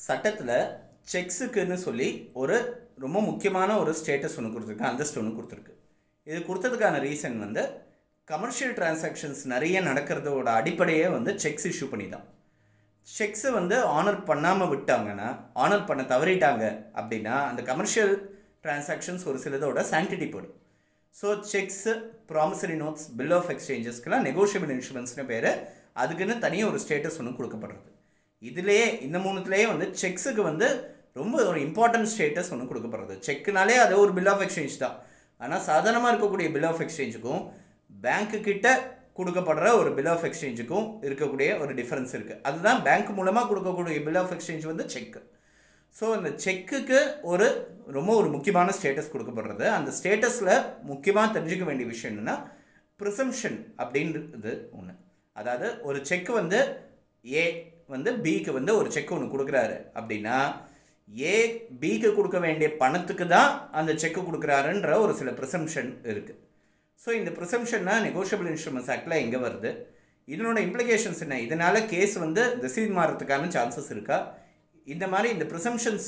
சட்டத்தில் செக்ஸுக்குன்னு சொல்லி ஒரு ரொம்ப முக்கியமான ஒரு ஸ்டேட்டஸ் ஒன்று கொடுத்துருக்கு, அந்தஸ்து ஒன்று கொடுத்துருக்கு. இது கொடுத்ததுக்கான ரீசன் வந்து கமர்ஷியல் டிரான்சாக்ஷன்ஸ் நிறைய நடக்கிறதோட அடிப்படையே வந்து செக்ஸ் இஷ்யூ பண்ணி தான். செக்ஸை வந்து ஆனர் பண்ணாமல் விட்டாங்கன்னா, ஆனர் பண்ண தவறிட்டாங்க அப்படின்னா அந்த கமர்ஷியல் டிரான்சாக்ஷன்ஸ் ஒரு சிலதோட சாங்டிட்டி போயிடும். So cheques, promissory notes, bill of எக்ஸ்சேஞ்சஸ்க்கெலாம் நெகோஷியபிள் இன்சூரன்ஸ்னு பேர். அதுக்குன்னு தனியாக ஒரு ஸ்டேட்டஸ் ஒன்று கொடுக்கப்படுறது. இதுலேயே இந்த மூணுத்துலேயே வந்து செக்ஸுக்கு வந்து ரொம்ப ஒரு இம்பார்ட்டன்ட் ஸ்டேட்டஸ் ஒன்று கொடுக்கப்படுறது. செக்குனாலே அது ஒரு பில் ஆஃப் எக்ஸ்சேஞ்ச் தான். ஆனால் சாதாரணமாக இருக்கக்கூடிய பில் ஆஃப் எக்ஸ்சேஞ்சுக்கும் பேங்க்கு கிட்ட கொடுக்கப்படுற ஒரு பில் ஆஃப் எக்ஸ்சேஞ்சுக்கும் இருக்கக்கூடிய ஒரு டிஃப்ரென்ஸ் இருக்குது. அதுதான் பேங்க் மூலமாக கொடுக்கக்கூடிய பில் ஆஃப் எக்ஸ்சேஞ்ச் வந்து செக்கு. ஸோ இந்த செக்குக்கு ஒரு முக்கியமான ஸ்டேட்டஸ் கொடுக்கப்படுறது. அந்த ஸ்டேட்டஸில் முக்கியமாக தெரிஞ்சுக்க வேண்டிய விஷயம் என்னென்னா ப்ரிசம்ஷன் அப்படின்றது ஒன்று. அதாவது ஒரு செக்கு வந்து ஏ வந்து பிக்கு வந்து ஒரு செக் ஒன்று கொடுக்குறாரு அப்படின்னா ஏ பிக்கு கொடுக்க வேண்டிய பணத்துக்கு தான் அந்த செக்கு கொடுக்குறாருன்ற ஒரு சில ப்ரிசம்ஷன் இருக்குது. ஸோ இந்த ப்ரிசம்ஷன்னா நெகோஷியபிள் இன்ஸ்ட்ருமெண்ட்ஸ் ஆக்டில் எங்கே வருது, இதனோட இம்ப்ளிகேஷன்ஸ் என்ன, இதனால் கேஸ் வந்து திசை மாறத்துக்கான சான்சஸ் இருக்கா, இந்த மாதிரி இந்த ப்ரிசம்ஷன்ஸ்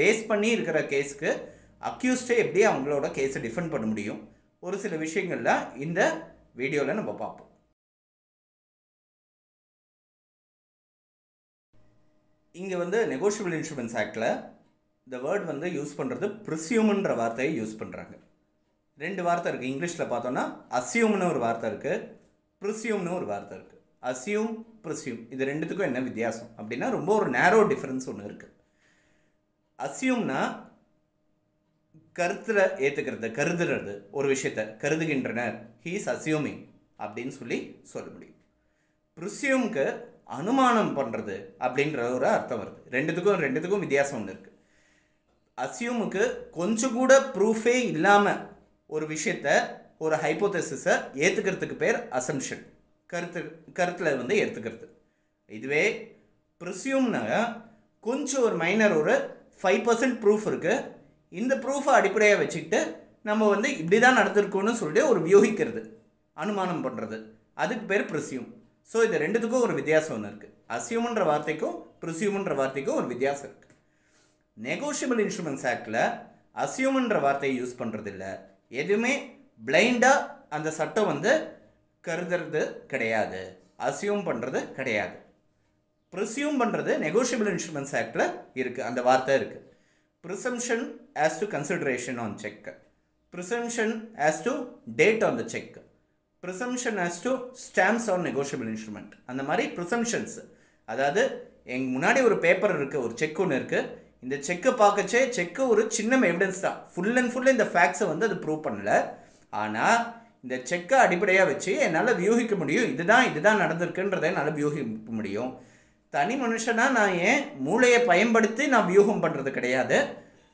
பேஸ் பண்ணி இருக்கிற கேஸுக்கு அக்யூஸ்டே எப்படி அவங்களோட கேஸை டிஃபெண்ட் பண்ண முடியும், ஒரு சில விஷயங்கள்லாம் இந்த வீடியோவில் நம்ம பார்ப்போம். இங்கே வந்து நெகோஷியபிள் இன்சூரன்ஸ் ஆக்டில் இந்த வேர்ட் வந்து யூஸ் பண்ணுறது ப்ரிசியூம்ன்ற வார்த்தையை யூஸ் பண்ணுறாங்க. ரெண்டு வார்த்தை இருக்குது. இங்கிலீஷில் பார்த்தோன்னா அசியூம்னு ஒரு வார்த்தை இருக்குது, ப்ரிசியூம்னு ஒரு வார்த்தை இருக்குது. அசியூம், ப்ரிசியூம், இது ரெண்டுத்துக்கும் என்ன வித்தியாசம் அப்படின்னா ரொம்ப ஒரு நேரோ டிஃப்ரென்ஸ் ஒன்று இருக்குது. அசியூம்னா கருத்தில் ஏற்றுக்கிறது, கருதுறது, ஒரு விஷயத்தை கருதுகின்றனர், ஹீ இஸ் அசியூமிங் அப்படின்னு சொல்ல முடியும். ப்ரிசியூம்க்கு அனுமானம் பண்ணுறது அப்படின்ற ஒரு அர்த்தம் வருது. ரெண்டுத்துக்கும் வித்தியாசம் ஒன்று இருக்குது. அசியூமுக்கு கொஞ்சம் கூட ப்ரூஃபே இல்லாமல் ஒரு விஷயத்தை, ஒரு ஹைப்போதேசிஸை ஏற்றுக்கிறதுக்கு பேர் அசம்ஷன், கருத்தில் வந்து ஏற்றுக்கிறது. இதுவே ப்ரிசியூம்னா கொஞ்சம் ஒரு மைனர் ஒரு 5% ப்ரூஃப் இருக்குது, இந்த ப்ரூஃபை அடிப்படையாக வச்சுக்கிட்டு நம்ம வந்து இப்படி தான் நடந்திருக்கோன்னு சொல்லிட்டு ஒரு வியூகிக்கிறது, அனுமானம் பண்ணுறது, அதுக்கு பேர் ப்ரிசியூம். ஸோ இது ரெண்டுத்துக்கும் ஒரு வித்தியாசம் ஒன்று இருக்குது. அசியூம்ன்ற வார்த்தைக்கும் ப்ரிசியூம்ன்ற வார்த்தைக்கும் ஒரு வித்தியாசம் இருக்குது. நெகோஷியபிள் இன்ஸ்ட்ருமெண்ட்ஸ் ஆக்டில் அசியூம்ன்ற வார்த்தையை யூஸ் பண்ணுறதில்ல. எதுவுமே பிளைண்டாக அந்த சட்டம் வந்து கருதுறது கிடையாது, அசியூம் பண்ணுறது கிடையாது. ப்ரிசியூம் பண்ணுறது நெகோஷியபிள் இன்ஸ்ட்ருமெண்ட்ஸ் ஆக்டில் இருக்குது, அந்த வார்த்தை இருக்குது. Presumption as to consideration on check, presumption as to date on the cheque, presumption as to stamps on negotiable instrument. அந்த மாதிரி ப்ரிசம்ஷன்ஸ், அதாவது எங்கள் முன்னாடி ஒரு பேப்பர் இருக்குது, ஒரு செக் ஒன்று இருக்குது, இந்த செக்கை பார்க்கச்சே செக்கு ஒரு சின்ன எவிடன்ஸ் தான், ஃபுல் அண்ட் ஃபுல் இந்த ஃபேக்ட்ஸை வந்து அது ப்ரூவ் பண்ணலை. ஆனால் இந்த செக்கை அடிப்படையாக வச்சு என்னால் வியூகிக்க முடியும், இதுதான் நடந்திருக்குன்றதை என்னால் வியூகிக்க முடியும். தனி மனுஷனாக நான் ஏன் மூளையை பயன்படுத்தி நான் வியூகம் பண்ணுறது கிடையாது,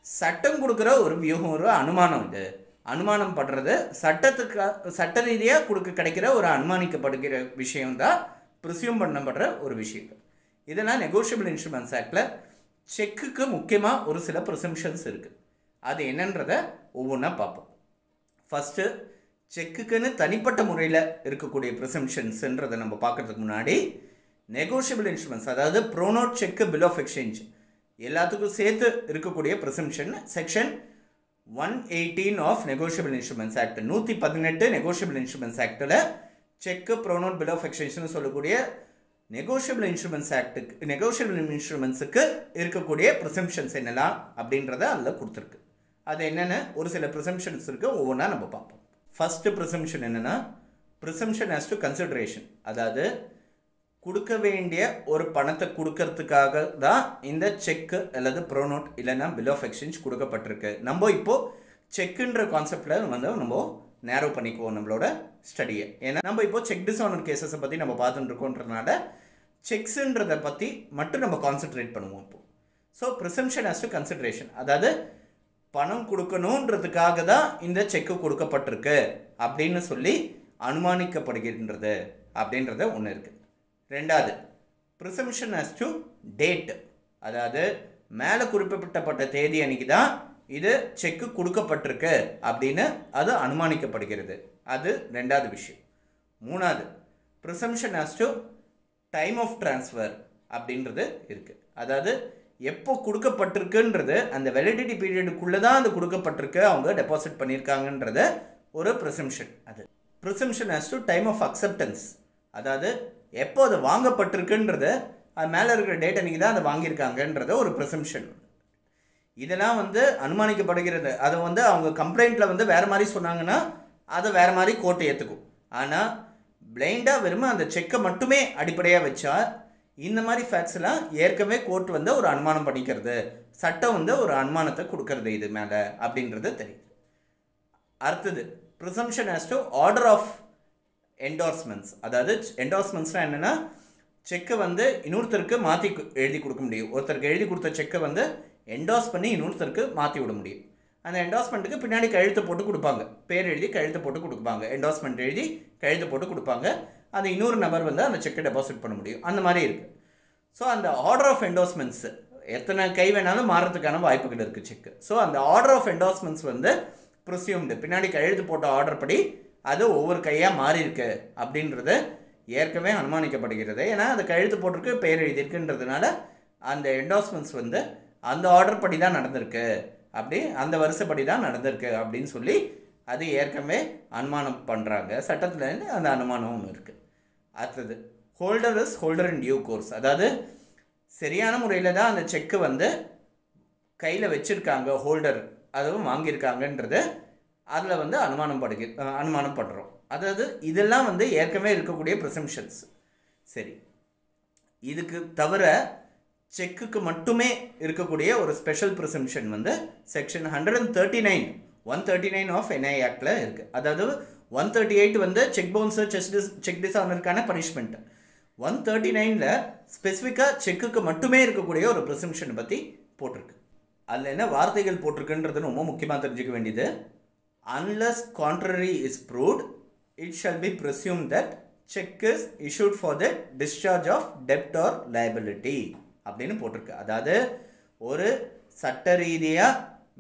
சட்டம் கொடுக்குற ஒரு வியூகம், ஒரு அனுமானம். இது அனுமானம் பண்ணுறது சட்ட ரீதியாக கிடைக்கிற ஒரு அனுமானிக்கப்படுகிற விஷயம்தான் ப்ரிசியூம் பண்ணப்படுற ஒரு விஷயம். இதெல்லாம் நெகோஷியபிள் இன்ஸ்ட்ருமெண்ட்ஸ் ஆக்டில் செக்குக்கு முக்கியமாக ஒரு சில ப்ரிசம்ஷன்ஸ் இருக்குது. அது என்னன்றதை ஒவ்வொன்றா பார்ப்போம். ஃபஸ்ட்டு செக்குக்குன்னு தனிப்பட்ட முறையில் இருக்கக்கூடிய ப்ரிசம்ஷன்ஸ்ன்றதை நம்ம பார்க்குறதுக்கு முன்னாடி நெகோஷியபிள் இன்ஸ்ட்ருமெண்ட்ஸ், அதாவது pronote cheque, bill of exchange எல்லாத்துக்கும் சேர்த்து இருக்கக்கூடிய presumption section 118 of negotiable instruments act, 118 negotiable instruments ஆக்டில் செக்கு, ப்ரோனோட், பில் ஆஃப் எக்ஸ்சேஞ்ச்னு சொல்லக்கூடிய நெகோஷியபிள் இன்ஸ்ட்ருமெண்ட்ஸ் ஆக்டுக்கு, நெகோஷியபிள் இன்ஸ்ட்ருமெண்ட்ஸுக்கு இருக்கக்கூடிய ப்ரிசம்ஷன்ஸ் என்னெல்லாம் அப்படின்றத அதில் கொடுத்துருக்கு. அது என்னென்னு ஒரு சில ப்ரிசம்ஷன்ஸ் இருக்குது, ஒவ்வொன்றா நம்ம பார்ப்போம். ஃபஸ்ட்டு ப்ரிசம்ஷன் என்னென்னா ப்ரிசம்ஷன் ஆஸ் டு கன்சிடரேஷன். அதாவது கொடுக்க வேண்டிய ஒரு பணத்தை கொடுக்கறதுக்காக தான் இந்த செக்கு அல்லது ப்ரோனோட் இல்லைன்னா பில் ஆஃப் எக்ஸ்சேஞ்ச் கொடுக்கப்பட்டிருக்கு. நம்ம இப்போது செக்குன்ற கான்செப்டில் வந்து நம்ம நேரோ பண்ணிக்குவோம் நம்மளோட ஸ்டடியை. ஏன்னா நம்ம இப்போ செக் டிஸானர் கேசஸை பற்றி நம்ம பார்த்துட்டு இருக்கோன்றதுனால செக்ஸுன்றதை பற்றி மட்டும் நம்ம கான்சென்ட்ரேட் பண்ணுவோம் இப்போது. So presumption as to consideration, அதாவது பணம் கொடுக்கணுன்றதுக்காக தான் இந்த செக்கு கொடுக்கப்பட்டிருக்கு அப்படின்னு சொல்லி அனுமானிக்கப்படுகின்றது அப்படின்றத ஒன்று இருக்குது. ரெண்டாவது ப்ரிசம்ஷன் ஆஸ் டு டேட், அதாவது மேலே குறிப்பிட்டப்பட்ட தேதி அன்னைக்கு தான் இது செக்கு கொடுக்கப்பட்டிருக்கு அப்படின்னு அது அனுமானிக்கப்படுகிறது. அது ரெண்டாவது விஷயம். மூணாவது presumption as to time of transfer அப்படின்றது இருக்குது. அதாவது எப்போ கொடுக்கப்பட்டிருக்குன்றது அந்த வேலிடிட்டி பீரியடுக்குள்ளே தான் அது கொடுக்கப்பட்டிருக்கு, அவங்க டெபாசிட் பண்ணியிருக்காங்கன்றது ஒரு ப்ரிசம்ஷன். அது presumption as to time of acceptance, அதாவது எப்போ அது வாங்கப்பட்டிருக்குன்றது அது மேலே இருக்கிற டேட் அன்றைக்கி தான் அதை வாங்கியிருக்காங்கன்றத ஒரு ப்ரிசம்ஷன். இதெல்லாம் வந்து அனுமானிக்கப்படுகிறது. அதை வந்து அவங்க கம்ப்ளைண்ட்டில் வந்து வேறு மாதிரி சொன்னாங்கன்னா அதை வேறு மாதிரி கோர்ட்டு ஏற்றுக்கும். ஆனால் பிளைண்டாக வெறும் அந்த செக்கை மட்டுமே அடிப்படையாக வச்சா இந்த மாதிரி ஃபேக்ட்ஸ்லாம் ஏற்கனவே கோர்ட் வந்து ஒரு அனுமானம் பண்ணிக்கிறது, சட்டம் வந்து ஒரு அனுமானத்தை கொடுக்கறது இது மேலே அப்படின்றது தெரியுது. அடுத்தது presumption as to order of endorsements. அதாவது என்டோர்ஸ்மெண்ட்ஸ்னால் என்னென்னா, செக்கை வந்து இன்னொருத்தருக்கு மாற்றி எழுதி கொடுக்க முடியும். ஒருத்தருக்கு எழுதி கொடுத்த செக்கை வந்து என்டோர்ஸ் பண்ணி இன்னொருத்தருக்கு மாற்றி விட முடியும். அந்த என்டோர்ஸ்மெண்ட்டுக்கு பின்னாடி கழுத்து போட்டு கொடுப்பாங்க, பேர் எழுதி கழுத்து போட்டு கொடுப்பாங்க, என்டோர்ஸ்மெண்ட் எழுதி கழுத்து போட்டு கொடுப்பாங்க. அது இன்னொரு நபர் வந்து அந்த செக்கை டெபாசிட் பண்ண முடியும். அந்த மாதிரி இருக்குது. ஸோ அந்த ஆர்டர் ஆஃப் என்டோர்ஸ்மெண்ட்ஸ் எத்தனை கை வேணாலும் மாறதுக்கான வாய்ப்புகள் இருக்குது செக்கு. ஸோ அந்த ஆர்டர் ஆஃப் என்டோர்ஸ்மெண்ட்ஸ் வந்து ப்ரிசியூம்டு, பின்னாடி கழுத்து போட்ட ஆர்டர் படி அது ஒவ்வொரு கையாக மாறி இருக்கு அப்படின்றது ஏற்கனவே அனுமானிக்கப்படுகிறது. ஏன்னா அது கழுத்து போட்டிருக்கு, பேர் எழுதியிருக்குன்றதுனால அந்த என்டோர்ஸ்மெண்ட்ஸ் வந்து அந்த ஆர்டர் படி தான் நடந்திருக்கு, அப்படி அந்த வருஷப்படி தான் நடந்திருக்கு அப்படின்னு சொல்லி அது ஏற்கனவே அனுமானம் பண்ணுறாங்க. சட்டத்தில் அந்த அனுமானம் ஒன்று இருக்குது. அடுத்தது holder is holder in due course, அதாவது சரியான முறையில் தான் அந்த செக்கு வந்து கையில் வச்சுருக்காங்க, ஹோல்டர் அதுவும் வாங்கியிருக்காங்கன்றது அதில் வந்து அனுமானம் பண்ணுறோம். அதாவது இதெல்லாம் வந்து ஏற்கனவே இருக்கக்கூடிய ப்ரிசம்ஷன்ஸ். சரி, இதுக்கு தவிர செக்குக்கு மட்டுமே இருக்கக்கூடிய ஒரு ஸ்பெஷல் ப்ரிசம்ஷன் வந்து செக்ஷன் 139 ஆஃப் என்ஐ ஆக்டில் இருக்குது. அதாவது 138 வந்து செக் பவுன்ஸு, செக் டிஸானருக்கான பனிஷ்மெண்ட். 139ல் ஸ்பெசிஃபிக்காக செக்குக்கு மட்டுமே இருக்கக்கூடிய ஒரு ப்ரிசம்ஷனை பற்றி போட்டிருக்கு. அதில் என்ன வார்த்தைகள் போட்டிருக்குன்றது ரொம்ப முக்கியமாக தெரிஞ்சுக்க வேண்டியது. Unless contrary is proved it shall be presumed that check is issued for the discharge of debt or liability அப்படின்னு போட்டிருக்கு. அதாவது ஒரு சட்ட ரீதியாக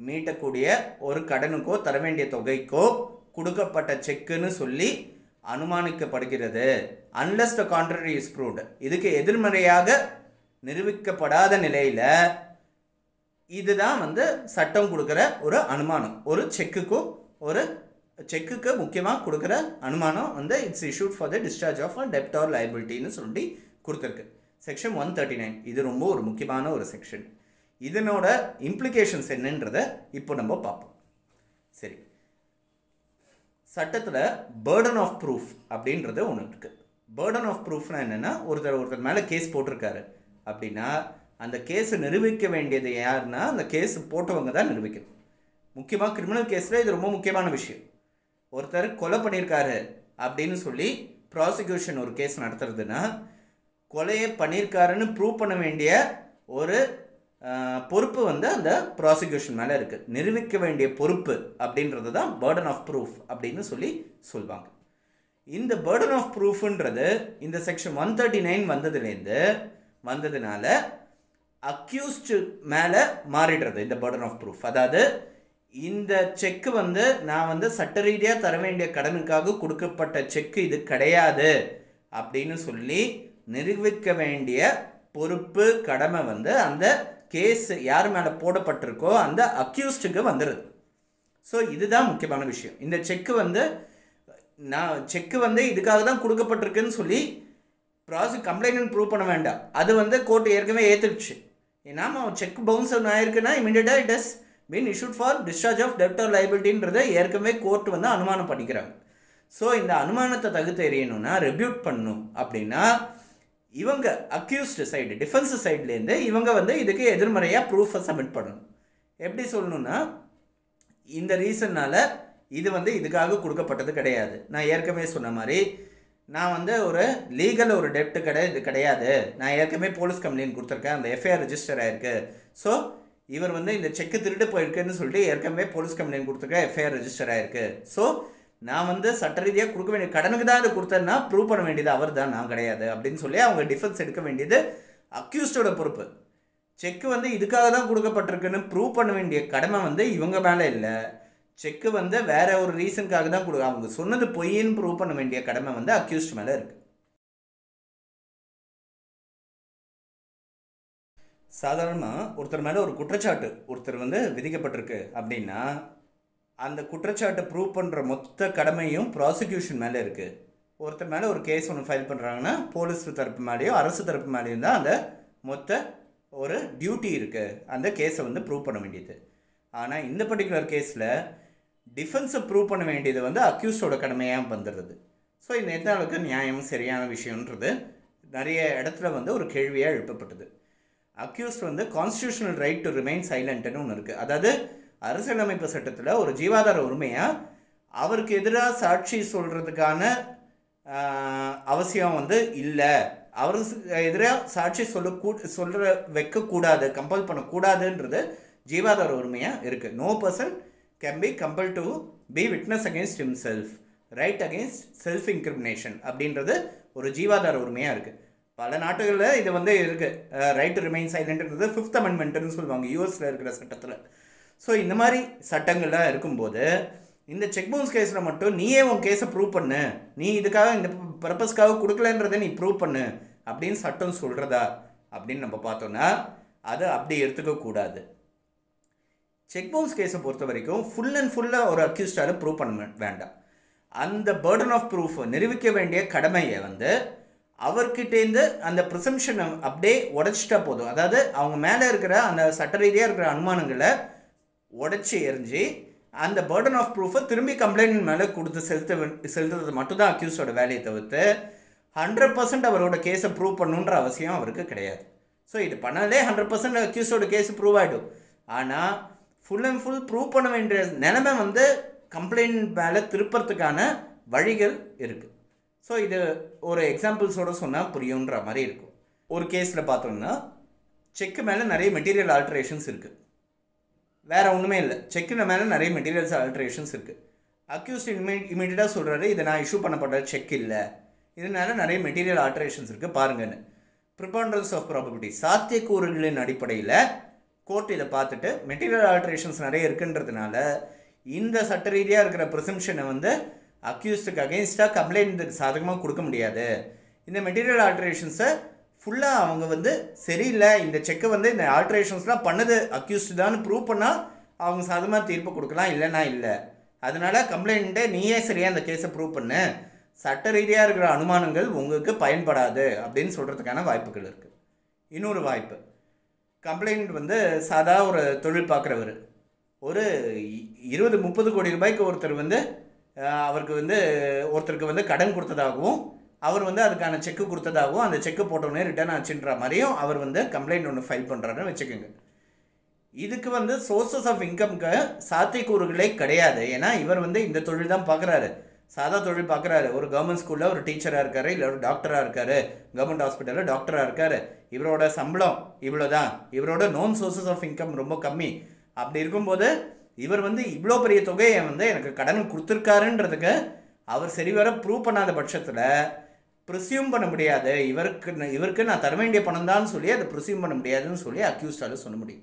மீட்டக்கூடிய ஒரு கடனுக்கோ தர வேண்டிய தொகைக்கோ கொடுக்கப்பட்ட செக்குன்னு சொல்லி அனுமானிக்கப்படுகிறது. unless the contrary is proved, இதுக்கு எதிர்மறையாக நிரூபிக்கப்படாத நிலையில் இதுதான் வந்து சட்டம் கொடுக்குற ஒரு அனுமானம். ஒரு செக்குக்கு முக்கியமாக கொடுக்குற அனுமானம் வந்து it's issued for the discharge of டெப்ட் ஆர் லைபிலிட்டின்னு சொல்லி கொடுத்துருக்கு. செக்ஷன் 139 இது ரொம்ப ஒரு முக்கியமான ஒரு செக்ஷன். இதனோட இம்ப்ளிகேஷன்ஸ் என்னன்றதை இப்போ நம்ம பார்ப்போம். சரி, சட்டத்தில் பேர்டன் ஆஃப் ப்ரூஃப் அப்படின்றது ஒன்று இருக்குது. பேர்டன் ஆஃப் ப்ரூஃப்னா என்னென்னா, ஒருத்தர் மேலே கேஸ் போட்டிருக்காரு அப்படின்னா அந்த கேஸை நிரூபிக்க வேண்டியது யாருன்னா அந்த கேஸ் போட்டவங்க தான் நிரூபிக்கணும். முக்கியமாக கிரிமினல் கேஸில் இது ரொம்ப முக்கியமான விஷயம். ஒருத்தர் கொலை பண்ணியிருக்காரு அப்படின்னு சொல்லி ப்ராசிக்யூஷன் ஒரு கேஸ் நடத்துறதுன்னா கொலையை பண்ணியிருக்காருன்னு ப்ரூவ் பண்ண வேண்டிய ஒரு பொறுப்பு வந்து அந்த ப்ராசிக்யூஷன் மேலே இருக்குது. நிரூபிக்க வேண்டிய பொறுப்பு அப்படின்றது தான் பேர்டன் ஆஃப் ப்ரூஃப் அப்படின்னு சொல்லி சொல்லுவாங்க. இந்த பேர்டன் ஆஃப் ப்ரூஃப்ன்றது இந்த செக்ஷன் 139 வந்ததுனால அக்யூஸ்டு மேலே மாறிடுறது இந்த பேர்டன் ஆஃப் ப்ரூஃப். அதாவது இந்த செக்கு வந்து நான் வந்து சட்ட ரீதியாக தர வேண்டிய கடனுக்காக கொடுக்கப்பட்ட செக்கு இது கிடையாது அப்படின்னு சொல்லி நிரூபிக்க வேண்டிய பொறுப்பு கடமை வந்து அந்த கேஸ் யார் மேலே போடப்பட்டிருக்கோ அந்த அக்யூஸ்டுக்கு வந்துடுது. ஸோ இதுதான் முக்கியமான விஷயம். இந்த செக்கு வந்து இதுக்காக தான் கொடுக்கப்பட்டிருக்குன்னு சொல்லி கம்ப்ளைண்ட் ப்ரூவ் பண்ண வேண்டாம். அது வந்து கோர்ட் ஏற்கனவே ஏற்றுடுச்சு. ஏன்னா செக் பவுன்ஸ் ஆயிருக்குன்னா இமீடியட்டாக it is been issued for discharge of டெப்ட் ஆர் லைபிலிட்டின்றதை ஏற்கனவே கோர்ட் வந்து அனுமானம் பண்ணிக்கிறாங்க. ஸோ இந்த அனுமானத்தை தகுத்து எறியணும்னா, ரெபியூட் பண்ணணும் அப்படின்னா இவங்க அக்யூஸ்டு சைடு, டிஃபென்ஸ் சைட்லேருந்து இவங்க வந்து இதுக்கு எதிர்மறையாக ப்ரூஃபை சப்மிட் பண்ணணும். எப்படி சொல்லணும்னா, இந்த ரீசன்னால் இது வந்து இதுக்காக கொடுக்கப்பட்டது கிடையாது. நான் ஏற்கனவே சொன்ன மாதிரி நான் வந்து ஒரு லீகல் ஒரு டெப்ட் இது கிடையாது, நான் ஏற்கனவே போலீஸ் கம்ப்ளைண்ட் கொடுத்துருக்கேன், அந்த எஃப்ஐஆர் ரெஜிஸ்டர் ஆகிருக்கு. ஸோ இவர் வந்து இந்த செக்கு திருட்டு போயிருக்குன்னு சொல்லிட்டு ஏற்கனவே போலீஸ் கம்ப்ளைண்ட் கொடுத்துருக்கேன், எஃப்ஐஆர் ரெஜிஸ்டர் ஆகிருக்கு. ஸோ நான் வந்து சட்ட ரீதியாக கொடுக்க வேண்டிய கடனுக்கு தான் இதை கொடுத்தேன்னா ப்ரூவ் பண்ண வேண்டியது அவர் தான், நான் கிடையாது அப்படின்னு சொல்லி அவங்க டிஃபென்ஸ் எடுக்க வேண்டியது அக்யூஸ்டோட பொறுப்பு. செக்கு வந்து இதுக்காக தான் கொடுக்கப்பட்டிருக்குன்னு ப்ரூவ் பண்ண வேண்டிய கடமை வந்து இவங்க மேலே இல்லை. செக்கு வந்து வேற ஒரு ரீசனுக்காக தான் அவங்க சொன்னது பொய்ன்னு ப்ரூவ் பண்ண வேண்டிய கடமை வந்து அக்யூஸ்ட் மேலே இருக்குது. சாதாரணமாக ஒருத்தர் மேலே ஒரு குற்றச்சாட்டு ஒருத்தர் வந்து விதிக்கப்பட்டிருக்கு அப்படின்னா அந்த குற்றச்சாட்டை ப்ரூவ் பண்ணுற மொத்த கடமையும் ப்ராசிக்யூஷன் மேலே இருக்குது. ஒருத்தர் மேலே ஒரு கேஸ் ஒன்று ஃபைல் பண்ணுறாங்கன்னா போலீஸ் தரப்பு மேலேயோ அரசு தரப்பு மேலேயும் தான் அந்த மொத்த ஒரு டியூட்டி இருக்குது அந்த கேஸை வந்து ப்ரூவ் பண்ண வேண்டியது. ஆனால் இந்த பர்டிகுலர் கேஸில் டிஃபென்ஸை ப்ரூவ் பண்ண வேண்டியது வந்து அக்யூஸ்டோட கடமையாக வந்துடுறது. ஸோ இந்த எந்த அளவுக்கு நியாயம் சரியான விஷயன்றது நிறைய இடத்துல வந்து ஒரு கேள்வியாக எழுப்பப்பட்டது. அக்யூஸ்ட் வந்து கான்ஸ்டியூஷனல் ரைட் டு ரிமைன் சைலண்ட்னு ஒன்று இருக்குது. அதாவது அரசியலமைப்பு சட்டத்தில் ஒரு ஜீவாதார உரிமையாக அவருக்கு எதிராக சாட்சி சொல்கிறதுக்கான அவசியம் வந்து இல்லை, அவருக்கு எதிராக சாட்சி சொல்கிற வைக்கக்கூடாது, கம்பல் பண்ணக்கூடாதுன்றது ஜீவாதார உரிமையாக இருக்குது. No person can be compel to be witness against himself, right against self incrimination அப்படின்றது ஒரு ஜீவாதார உரிமையாக இருக்குது. பல நாட்டுகளில் இது வந்து இருக்குது. ரைட் டு ரிமைன் சைலண்ட்ன்றது 5th அமெண்ட்மெண்ட்டுன்னு சொல்லுவாங்க யூஎஸில் இருக்கிற சட்டத்தில். ஸோ இந்த மாதிரி சட்டங்கள்லாம் இருக்கும்போது இந்த செக் பவுன்ஸ் கேஸில் மட்டும் நீயே உன் கேஸை ப்ரூவ் பண்ணு, நீ இதுக்காக இந்த பர்பஸ்க்காக கொடுக்கலன்றதை நீ ப்ரூவ் பண்ணு அப்படின்னு சட்டம் சொல்கிறதா அப்படின்னு நம்ம பார்த்தோன்னா அதை அப்படி எடுத்துக்கக்கூடாது. செக் பவுன்ஸ் கேஸை பொறுத்த வரைக்கும் ஃபுல் அண்ட் ஃபுல்லாக ஒரு அக்யூஸ்டால் ப்ரூவ் பண்ண வேண்டாம். அந்த பர்டன் ஆஃப் ப்ரூஃப் நிரூபிக்க வேண்டிய கடமையை வந்து அவர்கிட்டேருந்து அந்த ப்ரிசம்ஷனை அப்படியே உடைச்சிட்டா போதும். அதாவது அவங்க மேலே இருக்கிற அந்த சட்ட ரீதியாக இருக்கிற அனுமானங்களை உடைச்சி எரிஞ்சு அந்த பர்டன் ஆஃப் ப்ரூஃபை திரும்பி கம்ப்ளைண்ட் மேலே கொடுத்து செலுத்துறது மட்டும்தான் அக்யூஸ்டோட வேலையை தவிர்த்து 100% அவரோட கேஸை ப்ரூவ் பண்ணணுன்ற அவசியம் அவருக்கு கிடையாது. ஸோ இது பண்ணாலே 100% அக்யூஸ்டோட கேஸ் ப்ரூவ் ஆகிடும். ஆனால் ஃபுல் அண்ட் ஃபுல் ப்ரூவ் பண்ண வேண்டிய நிலைமை வந்து கம்ப்ளைண்ட் மேலே திருப்பறதுக்கான வழிகள் இருக்குது. ஸோ இது ஒரு எக்ஸாம்பிள்ஸோடு சொன்னால் புரியுன்ற மாதிரி இருக்கும். ஒரு கேஸில் பார்த்தோம்னா செக்கு மேலே நிறைய மெட்டீரியல் ஆல்ட்ரேஷன்ஸ் இருக்குது, வேறு ஒன்றுமே இல்லை, செக்கு மேலே நிறைய மெட்டீரியல்ஸ் ஆல்ட்ரேஷன்ஸ் இருக்குது. அக்யூஸ்ட் இமீடியட்டாக சொல்கிறாரு இதை நான் இஷ்யூ பண்ணப்பட்ட செக் இல்லை, இதனால நிறைய மெட்டீரியல் ஆல்ட்ரேஷன்ஸ் இருக்குது பாருங்கன்னு. ப்ரிபாண்டரன்ஸ் ஆஃப் ப்ராபபிலிட்டி சாத்தியக்கூறுகளின் அடிப்படையில் கோர்ட் இதை பார்த்துட்டு மெட்டீரியல் ஆல்ட்ரேஷன்ஸ் நிறைய இருக்குன்றதுனால இந்த சட்ட ரீதியாக இருக்கிற ப்ரிசம்ஷனை வந்து அக்யூஸ்டுக்கு அகெயின்ஸ்டாக கம்ப்ளைண்ட் சாதகமாக கொடுக்க முடியாது. இந்த மெட்டீரியல் ஆல்ட்ரேஷன்ஸை ஃபுல்லாக அவங்க வந்து சரியில்லை, இந்த செக்கை வந்து இந்த ஆல்ட்ரேஷன்ஸ்லாம் பண்ணது அக்யூஸ்டு தான் ப்ரூவ் பண்ணால் அவங்க சாதகமாக தீர்ப்பு கொடுக்கலாம், இல்லைனா இல்லை. அதனால் கம்ப்ளைண்ட்டை நீயே சரியாக அந்த கேஸை ப்ரூவ் பண்ணு, சட்ட ரீதியாக இருக்கிற அனுமானங்கள் உங்களுக்கு பயன்படாது அப்படின்னு சொல்கிறதுக்கான வாய்ப்புகள் இருக்குது. இன்னொரு வாய்ப்பு, கம்ப்ளைண்ட் வந்து சாதா ஒரு தொழில் பார்க்குறவர் ஒரு 20-30 கோடி ரூபாய்க்கு ஒருத்தர் வந்து அவருக்கு வந்து ஒருத்தருக்கு வந்து கடன் கொடுத்ததாகவும் அவர் வந்து அதுக்கான செக்கு கொடுத்ததாகவும் அந்த செக்கு போட்டோன்னே ரிட்டர்ன் ஆச்சுன்ற மாதிரியும் அவர் வந்து கம்ப்ளைண்ட் ஒன்று ஃபைல் பண்ணுறாருன்னு வச்சுக்கோங்க. இதுக்கு வந்து சோர்ஸஸ் ஆஃப் இன்கம்க்கு சாத்தியக்கூறுகளே கிடையாது. ஏன்னா இவர் வந்து இந்த தொழில் தான் பார்க்குறாரு, சாதா தொழில் பார்க்குறாரு. ஒரு கவர்மெண்ட் ஸ்கூலில் ஒரு டீச்சராக இருக்கார், இல்லை ஒரு டாக்டராக இருக்கார், கவர்மெண்ட் ஹாஸ்பிட்டலில் டாக்டராக இருக்கார். இவரோட சம்பளம் இவ்வளோ தான், இவரோட நோன் சோர்ஸஸ் ஆஃப் இன்கம் ரொம்ப கம்மி. அப்படி இருக்கும்போது இவர் வந்து இவ்வளோ பெரிய தொகையை வந்து எனக்கு கடன் கொடுத்துருக்காருன்றதுக்கு அவர் சரிவர ப்ரூவ் பண்ணாத பட்சத்தில் ப்ரிசியூம் பண்ண முடியாது, இவருக்கு நான் தர வேண்டிய பணம் தான் சொல்லி அதை ப்ரிசியூம் பண்ண முடியாதுன்னு சொல்லி அக்யூஸ்டால் சொல்ல முடியும்.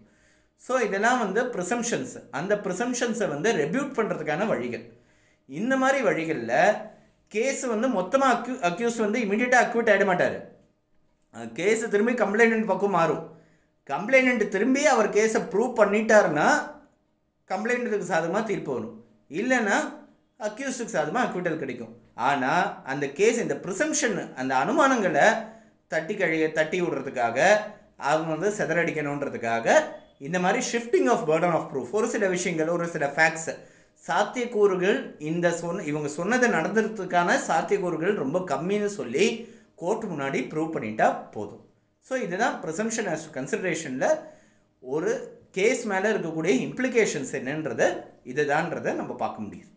ஸோ இதெல்லாம் வந்து ப்ரிசம்ஷன்ஸ். அந்த ப்ரிசம்ஷன்ஸை வந்து ரெபியூட் பண்ணுறதுக்கான வழிகள். இந்த மாதிரி வழிகளில் கேஸ் வந்து மொத்தமாக அக்யூஸ் வந்து இமீடியட்டாக அக்யூட் ஆகிட மாட்டார். கேஸு திரும்பி கம்ப்ளைண்ட் பக்கம் மாறும். கம்ப்ளைண்ட் திரும்பி அவர் கேஸை ப்ரூவ் பண்ணிட்டாருன்னா கம்ப்ளைண்ட்டுக்கு சாதகமாக தீர்ப்பு வரும், இல்லைன்னா அக்யூஸ்டுக்கு சாதகமாக அக்யூட்டல் கிடைக்கும். ஆனால் அந்த கேஸ் இந்த ப்ரிசம்ஷன் அந்த அனுமானங்களை தட்டி விடுறதுக்காக அவங்க வந்து செதறடிக்கணுன்றதுக்காக இந்த மாதிரி shifting of burden of proof, ஒரு சில விஷயங்கள் ஒரு சில ஃபேக்ட்ஸ் சாத்தியக்கூறுகள் இவங்க சொன்னதை நடந்துறதுக்கான சாத்தியக்கூறுகள் ரொம்ப கம்மின்னு சொல்லி கோர்ட் முன்னாடி ப்ரூவ் பண்ணிட்டா போதும். ஸோ இதுதான் ப்ரிசம்ஷன் ஆஸ் கன்சிடரேஷனில் ஒரு கேஸ் மேலே இருக்கக்கூடிய இம்ப்ளிகேஷன்ஸ் என்னன்றதை இதுதான்றதை நம்ம பார்க்க முடியுது.